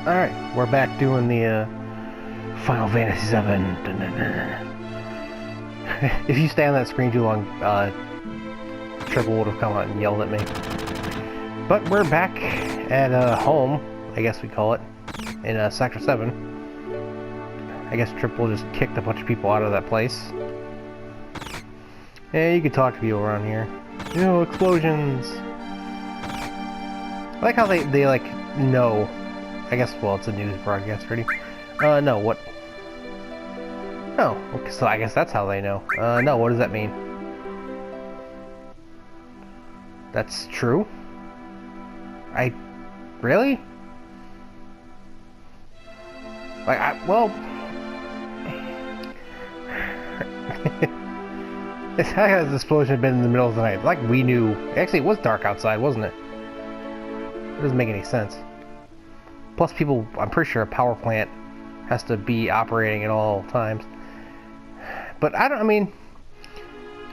Alright, we're back doing the Final Fantasy VII. If you stay on that screen too long, Triple would have come out and yelled at me. But we're back at home, I guess we call it, in Sector 7. I guess Triple just kicked a bunch of people out of that place. Yeah, you can talk to people around here. You know, explosions! I like how they like, know. I guess, well, it's a news broadcast, ready? No, what? Oh, okay, so I guess that's how they know. No, what does that mean? That's true? Really? Like, well... How has this explosion been in the middle of the night? Like, we knew... Actually, it was dark outside, wasn't it? It doesn't make any sense. Plus, people, I'm pretty sure a power plant has to be operating at all times. But I mean,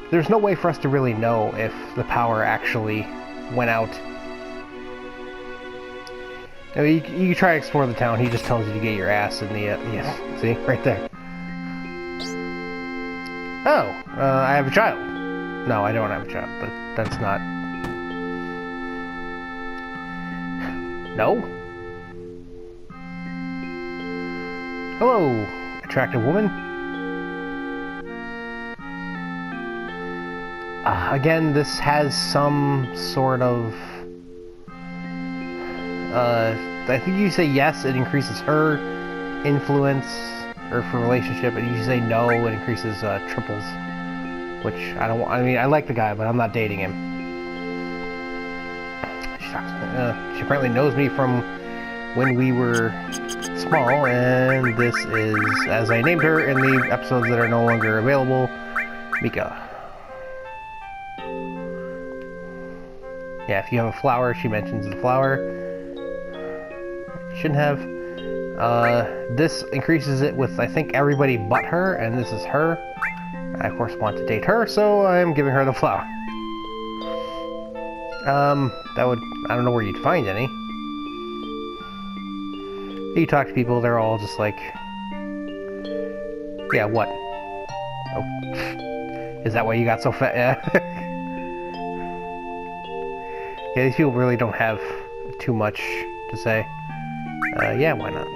there's no way for us to really know if the power actually went out. I mean, you can try to explore the town. He just tells you to get your ass in the, yes, see, right there. Oh, I have a child. No, I don't have a child, but that's not... No? Hello, attractive woman. Again, this has some sort of... I think you say yes, it increases her influence, or for relationship, and you say no, it increases Triple's. Which, I don't want... I mean, I like the guy, but I'm not dating him. She apparently knows me from when we were small, and this is, as I named her in the episodes that are no longer available, Mika. Yeah, if you have a flower, she mentions the flower. Shouldn't have. This increases it with, I think, everybody but her, and this is her. I, of course, want to date her, so I'm giving her the flower. That would... I don't know where you'd find any. You talk to people, they're all just like... Yeah, what? Oh. Is that why you got so fat? Yeah. Yeah, these people really don't have too much to say. Yeah, why not?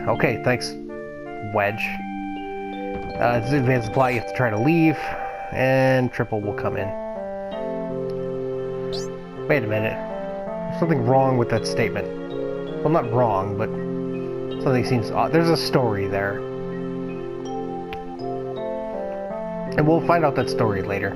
Okay, thanks, Wedge. This is advanced plot, you have to try to leave, and Triple will come in. Wait a minute. There's something wrong with that statement. Well, not wrong, but something seems odd. There's a story there. And we'll find out that story later.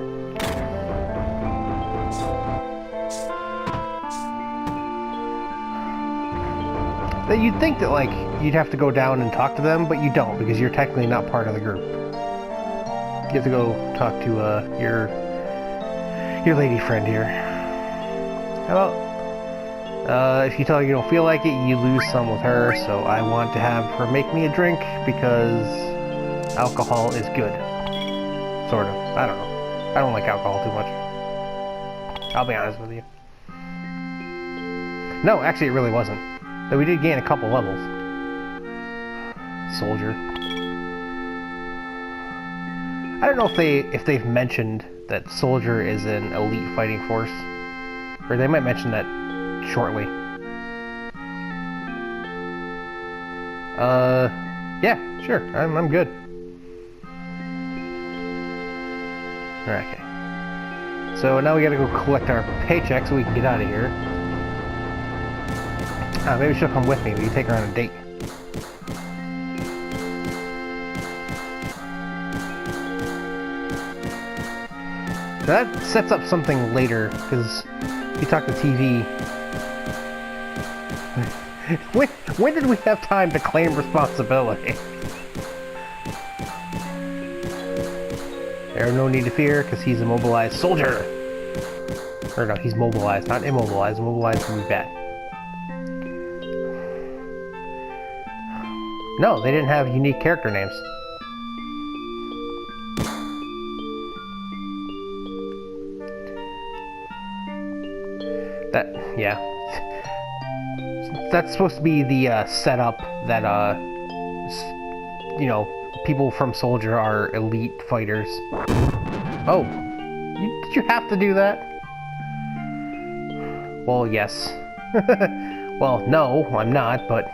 You'd think that, like, you'd have to go down and talk to them, but you don't, because you're technically not part of the group. You have to go talk to, your lady friend here. Well, if you tell her you don't feel like it, you lose some with her, so I want to have her make me a drink, because alcohol is good. Sort of. I don't know. I don't like alcohol too much. I'll be honest with you. No, actually it really wasn't. Though we did gain a couple levels. Soldier. I don't know if they've mentioned that Soldier is an elite fighting force. Or they might mention that shortly. Yeah, sure. I'm good. Okay. So now we gotta go collect our paycheck so we can get out of here. Maybe she'll come with me. We can take her on a date. So that sets up something later, because you talk to TV. when did we have time to claim responsibility? There's no need to fear, because he's a mobilized soldier. Or no, he's mobilized, not immobilized. Mobilized would be bad. No, they didn't have unique character names. That, yeah. that's supposed to be the setup that you know, people from Soldier are elite fighters. Oh, did you have to do that? Well, yes. Well, no, I'm not, but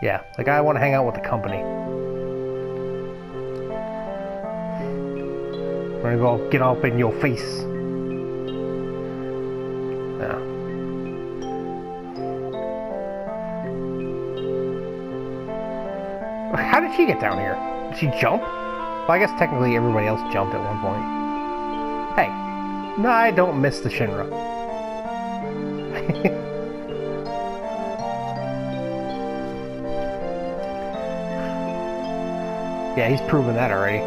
yeah, like I want to hang out with the company. I'm gonna go get up in your face. Yeah. How did she get down here? Did she jump? Well, I guess technically everybody else jumped at one point. Hey, no, I don't miss the Shinra. Yeah, he's proven that already.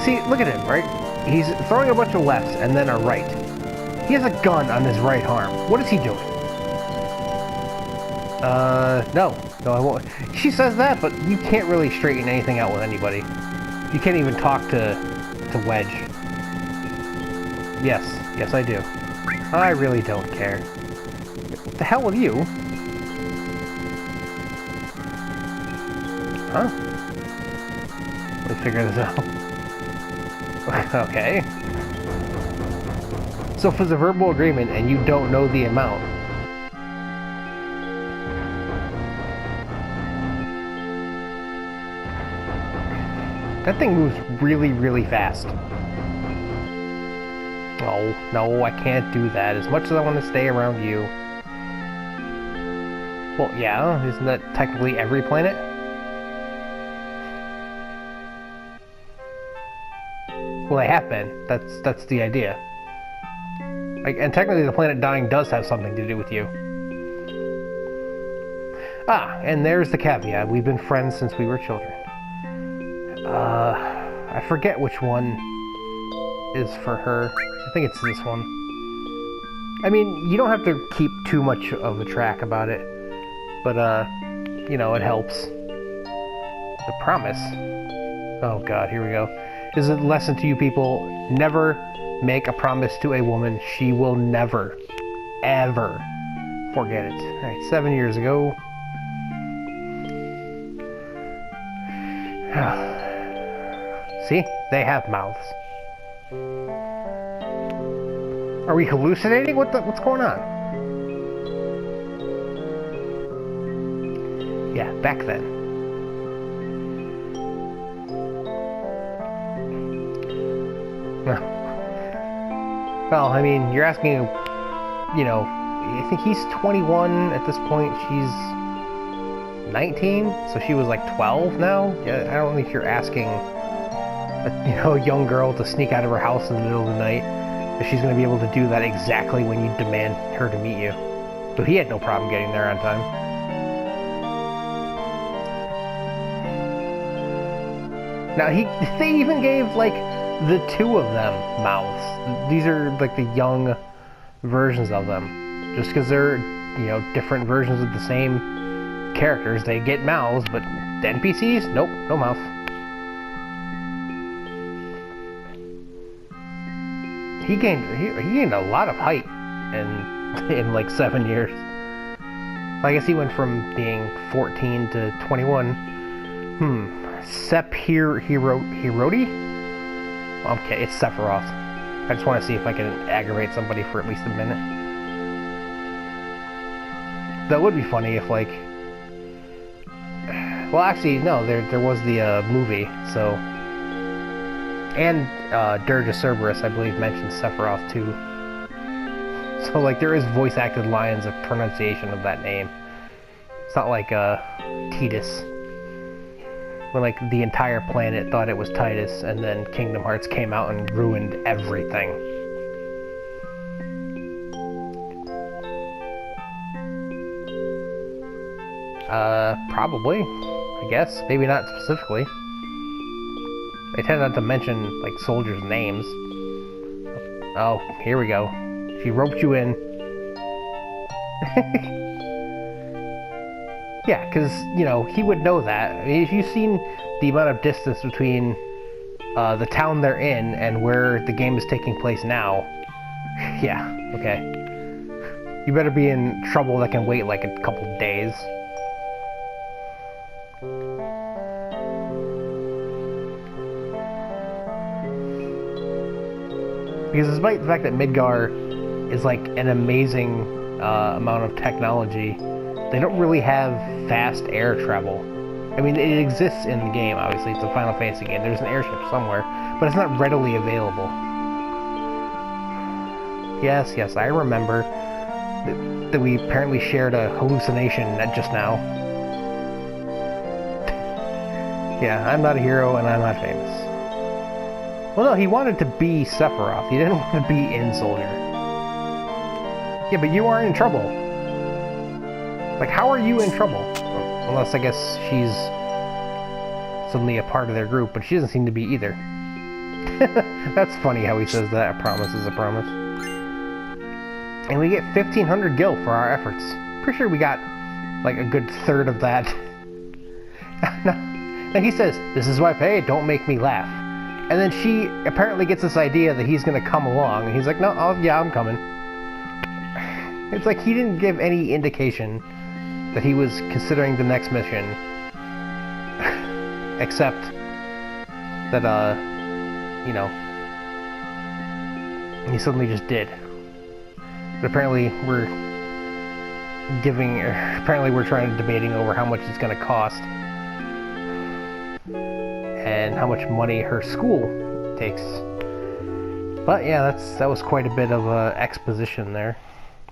See, look at him, right? He's throwing a bunch of lefts and then a right. He has a gun on his right arm. What is he doing? No, I won't. She says that, but you can't really straighten anything out with anybody. You can't even talk to Wedge. Yes, I do. I really don't care. What the hell with you? Huh? Let me figure this out. Okay. So if it's a verbal agreement and you don't know the amount, that thing moves really, really fast. Oh, no, I can't do that. As much as I want to stay around you. Well, yeah, isn't that technically every planet? Well, they have been. That's the idea. Like, and technically the planet dying does have something to do with you. Ah, and there's the caveat. We've been friends since we were children. I forget which one is for her. I think it's this one. I mean, you don't have to keep too much of a track about it, but, you know, it helps. The promise? Oh god, here we go. This is a lesson to you people. Never make a promise to a woman. She will never, ever forget it. Alright, 7 years ago. See? They have mouths. Are we hallucinating? What's going on? Yeah, back then. Well, I mean, you're asking, you know, I think he's 21 at this point. She's 19, so she was like 12 now. Yeah, I don't think you're asking a young girl to sneak out of her house in the middle of the night if she's going to be able to do that exactly when you demand her to meet you. So he had no problem getting there on time. Now, they even gave, like, the two of them mouths. These are, like, the young versions of them. Just because they're, you know, different versions of the same characters, they get mouths, but the NPCs, nope, no mouth. He gained a lot of height in like 7 years. I guess he went from being 14 to 21. Hirodi? Okay, it's Sephiroth. I just want to see if I can aggravate somebody for at least a minute. That would be funny if, like... Well, actually, no, there was the movie, so... And Dirge Cerberus, I believe, mentions Sephiroth, too. So, like, there is voice-acted lines of pronunciation of that name. It's not like Titus. Where, like, the entire planet thought it was Titus, and then Kingdom Hearts came out and ruined everything. Probably. I guess. Maybe not specifically. They tend not to mention, like, soldiers' names. Oh, here we go. She roped you in. Yeah, because, you know, he would know that. I mean, if you've seen the amount of distance between the town they're in and where the game is taking place now, Yeah, okay. You better be in trouble that can wait like a couple days. Because despite the fact that Midgar is like an amazing amount of technology, they don't really have fast air travel. I mean, it exists in the game, obviously. It's a Final Fantasy game. There's an airship somewhere, but it's not readily available. Yes, yes, I remember that we apparently shared a hallucination just now. Yeah, I'm not a hero and I'm not famous. Well, no, he wanted to be Sephiroth. He didn't want to be Soldier. Yeah, but you are in trouble. Like, how are you in trouble? Unless, I guess, she's suddenly a part of their group, but she doesn't seem to be either. That's funny how he says that. A promise is a promise. And we get 1,500 gil for our efforts. Pretty sure we got, like, a good third of that. And he says, "This is what I pay, don't make me laugh." And then she apparently gets this idea that he's gonna come along, and he's like, "No, yeah, I'm coming." It's like he didn't give any indication that he was considering the next mission, except that, you know, he suddenly just did. But apparently we're debating over how much it's going to cost and how much money her school takes. But yeah, that was quite a bit of exposition there.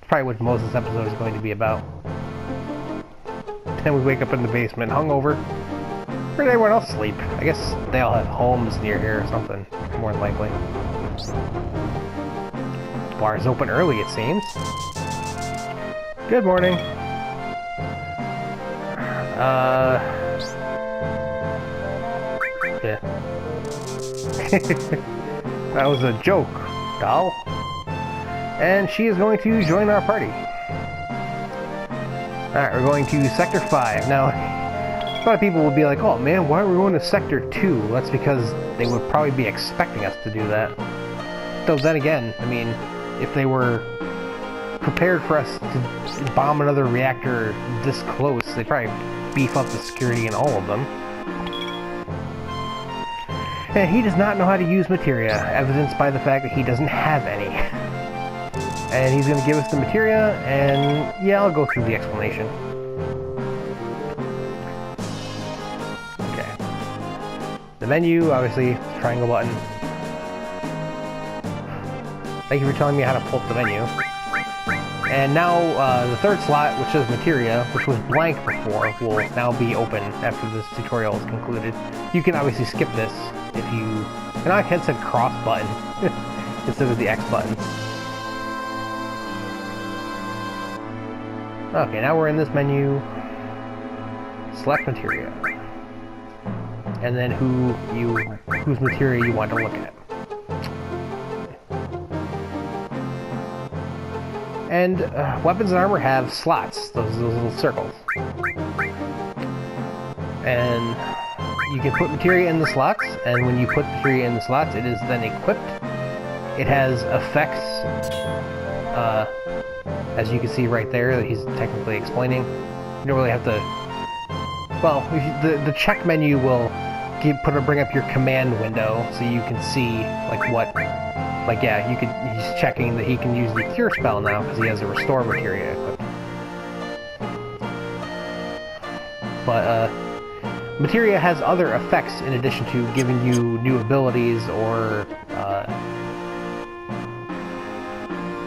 Probably what most of this episode is going to be about. Then we wake up in the basement, hungover. Where did everyone else sleep? I guess they all have homes near here or something, more than likely. Bar is open early, it seems. Good morning. Yeah. That was a joke, doll. And she is going to join our party. Alright, we're going to Sector 5. Now, a lot of people will be like, "Oh man, why are we going to Sector 2? That's because they would probably be expecting us to do that. Though then again, I mean, if they were prepared for us to bomb another reactor this close, they'd probably beef up the security in all of them. And he does not know how to use materia, evidenced by the fact that he doesn't have any. And he's going to give us the materia, and yeah, I'll go through the explanation. Okay. The menu, obviously, triangle button. Thank you for telling me how to pull up the menu. And now, the third slot, which says materia, which was blank before, will now be open after this tutorial is concluded. You can obviously skip this if you... And I had said cross button instead of the X button. Okay, now we're in this menu. Select materia. And then whose materia you want to look at. And weapons and armor have slots, those little circles. And you can put materia in the slots, and when you put materia in the slots, it is then equipped. It has effects, as you can see right there, that he's technically explaining. You don't really have to... Well, the check menu will bring up your command window, so you can see, like, what... Like, yeah, he's checking that he can use the cure spell now, because he has a restore materia equipped. But, materia has other effects in addition to giving you new abilities or,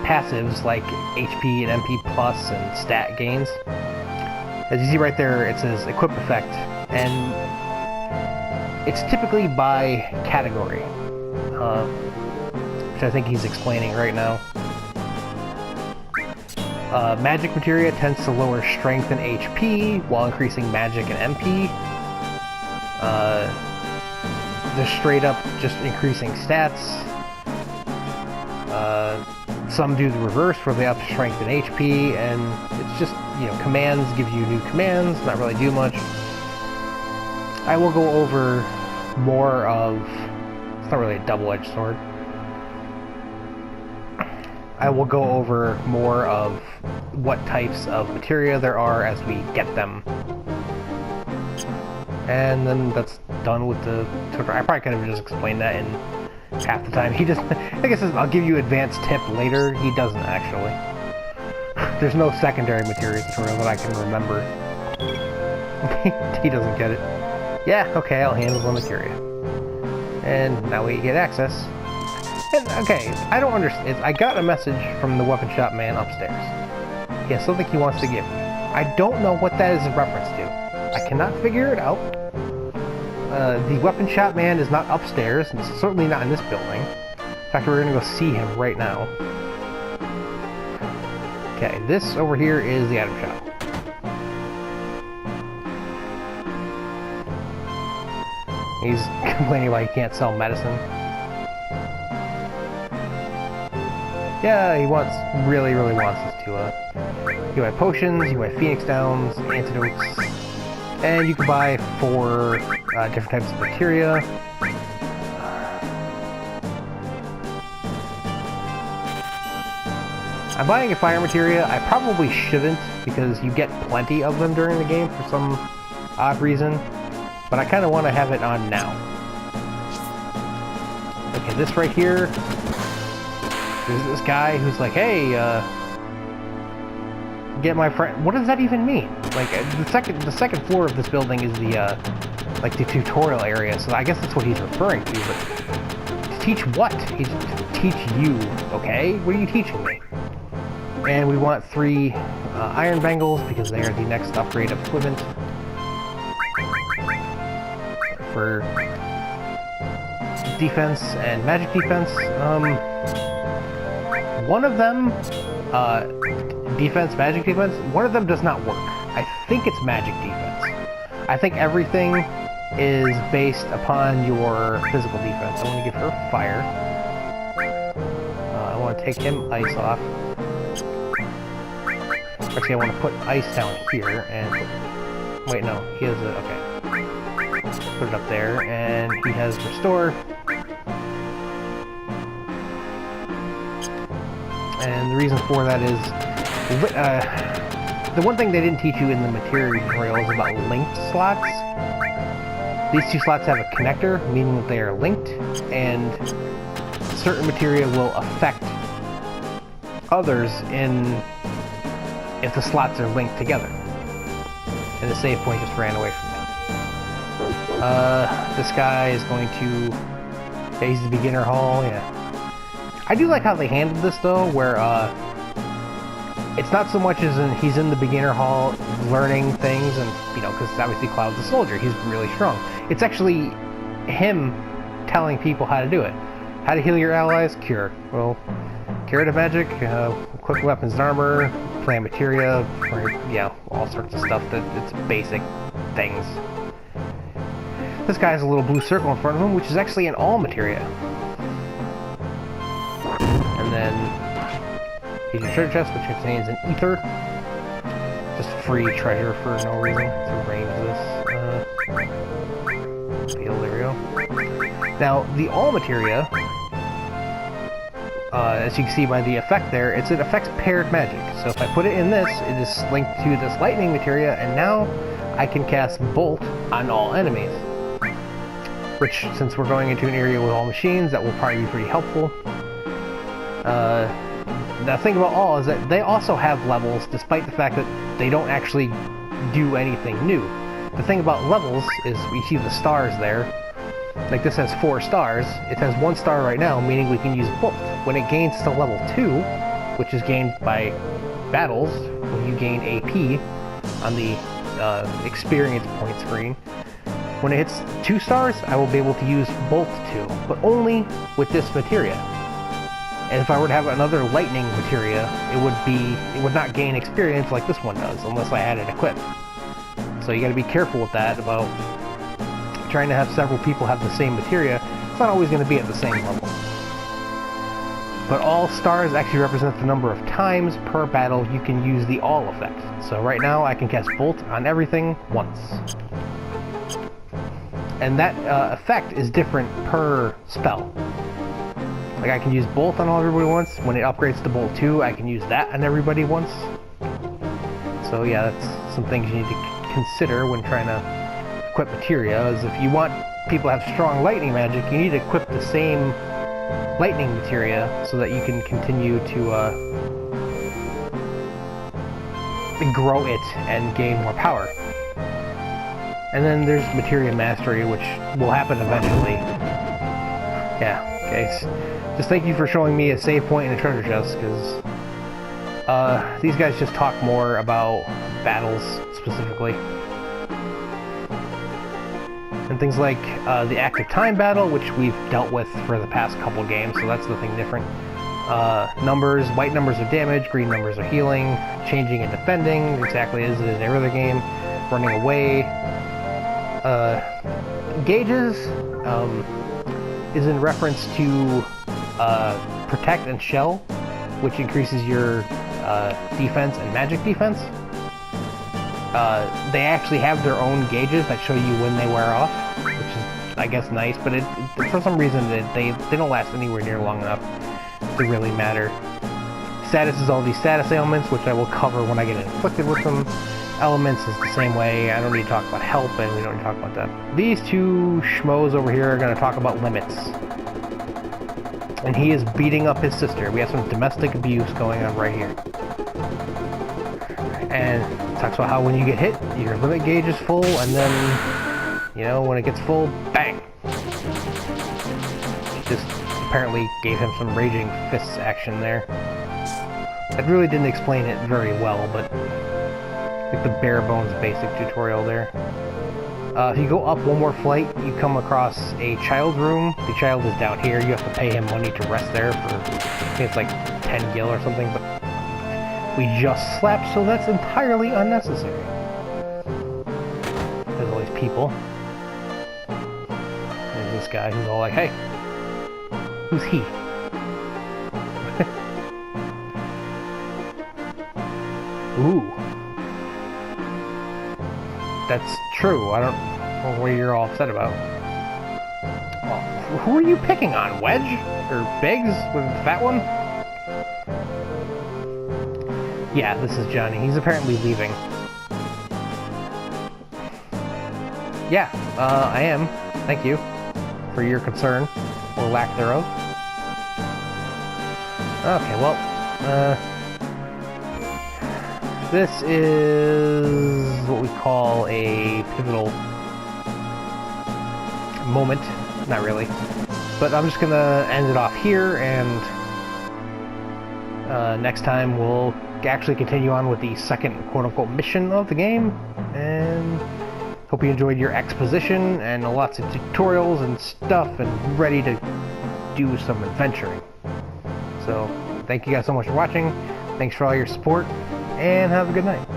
passives like HP and MP plus and stat gains. As you see right there, it says equip effect, and it's typically by category. I think he's explaining right now. Magic materia tends to lower strength and HP while increasing magic and MP. They're straight up just increasing stats. Some do the reverse where they up strength and HP, and it's just, you know, commands give you new commands, not really do much. I will go over more of... It's not really a double-edged sword. I will go over more of what types of materia there are as we get them. And then that's done with the tutorial. I probably could have just explained that in half the time. He just, I guess I'll give you advanced tip later. He doesn't actually. There's no secondary materia tutorial that I can remember. He doesn't get it. Yeah, okay, I'll handle the materia. And now we get access. And, okay, I don't understand. I got a message from the weapon shop man upstairs. He has something he wants to give me. I don't know what that is in reference to. I cannot figure it out. The weapon shop man is not upstairs, and it's certainly not in this building. In fact, we're gonna go see him right now. Okay, this over here is the item shop. He's complaining about he can't sell medicine. Yeah, he really wants us to, you buy potions, you buy Phoenix Downs, antidotes, and you can buy 4 different types of materia. I'm buying a fire materia. I probably shouldn't, because you get plenty of them during the game for some odd reason, but I kind of want to have it on now. Okay, this right here, there's this guy who's like, hey, get my friend. What does that even mean? Like, the second floor of this building is the, like, the tutorial area, so I guess that's what he's referring to, but to teach what? He's to teach you, okay? What are you teaching me? And we want 3 iron bangles, because they are the next upgrade of equipment for defense and magic defense. One of them, defense, magic defense, one of them does not work. I think it's magic defense. I think everything is based upon your physical defense. I want to give her fire. I want to take him ice off. Actually, I want to put ice down here, and... Wait, no, he has a... Okay. Put it up there, and he has restore. And the reason for that is... the one thing they didn't teach you in the materia tutorial is about linked slots. These 2 slots have a connector, meaning that they are linked, and certain materia will affect others if the slots are linked together. And the save point just ran away from me. This guy is going to... Yeah, he's the beginner hall, yeah. I do like how they handled this, though, where, it's not so much as he's in the beginner hall learning things, and, you know, because obviously Cloud's a soldier, he's really strong. It's actually him telling people how to do it. How to heal your allies? Cure. Well, curative magic, equip weapons and armor, plant materia, or, yeah, all sorts of stuff that it's basic things. This guy has a little blue circle in front of him, which is actually an all materia. And then here's your treasure chest, which contains an ether. Just free treasure for no reason. Let's arrange this. Field, there we go. Now, the all materia, as you can see by the effect there, it affects paired magic. So if I put it in this, it is linked to this lightning materia, and now I can cast Bolt on all enemies. Which, since we're going into an area with all machines, that will probably be pretty helpful. The thing about all is that they also have levels, despite the fact that they don't actually do anything new. The thing about levels is, we see the stars there. Like this has 4 stars. It has 1 star right now, meaning we can use Bolt. When it gains to level 2, which is gained by battles, when you gain AP on the experience point screen, when it hits 2 stars, I will be able to use Bolt 2, but only with this materia. And if I were to have another lightning materia, it would not gain experience like this one does, unless I had it equipped. So you gotta be careful with that, about trying to have several people have the same materia. It's not always gonna be at the same level. But all stars actually represent the number of times per battle you can use the all effect. So right now I can cast Bolt on everything once. And that effect is different per spell. Like, I can use bolt on all everybody once. When it upgrades to bolt 2, I can use that on everybody once. So yeah, that's some things you need to consider when trying to equip materia, is if you want people to have strong lightning magic, you need to equip the same lightning materia so that you can continue to grow it and gain more power. And then there's materia mastery, which will happen eventually. Yeah, okay. Just thank you for showing me a save point and a treasure chest, because these guys just talk more about battles specifically. And things like the active time battle, which we've dealt with for the past couple games, so that's the thing different. Numbers, white numbers are damage, green numbers are healing, changing and defending, exactly as it is in every other game, running away. Gauges is in reference to protect and shell, which increases your defense and magic defense. They actually have their own gauges that show you when they wear off, which is, I guess, nice, but for some reason they don't last anywhere near long enough to really matter. Status is all these status ailments, which I will cover when I get inflicted with them. Elements is the same way. I don't need to talk about help, and we don't need to talk about that. These two schmoes over here are going to talk about limits. And he is beating up his sister. We have some domestic abuse going on right here. And it talks about how when you get hit, your limit gauge is full, and then, you know, when it gets full, bang! Just apparently gave him some raging fists action there. That really didn't explain it very well, but like the bare bones basic tutorial there. If you go up one more flight, you come across a child room. The child is down here. You have to pay him money to rest there for, I think it's like 10 gil or something, but we just slept, so that's entirely unnecessary. There's all these people. There's this guy who's all like, hey, who's he? Ooh. That's true. I don't know what you're all upset about. Well, who are you picking on? Wedge? Or Biggs? With the fat one? Yeah, this is Johnny. He's apparently leaving. Yeah, I am. Thank you for your concern, or lack thereof. Okay, well, this is what we call a pivotal moment. Not really. But I'm just gonna end it off here, and next time we'll actually continue on with the second quote-unquote mission of the game, and hope you enjoyed your exposition and lots of tutorials and stuff, and ready to do some adventuring. So, thank you guys so much for watching, thanks for all your support, and have a good night.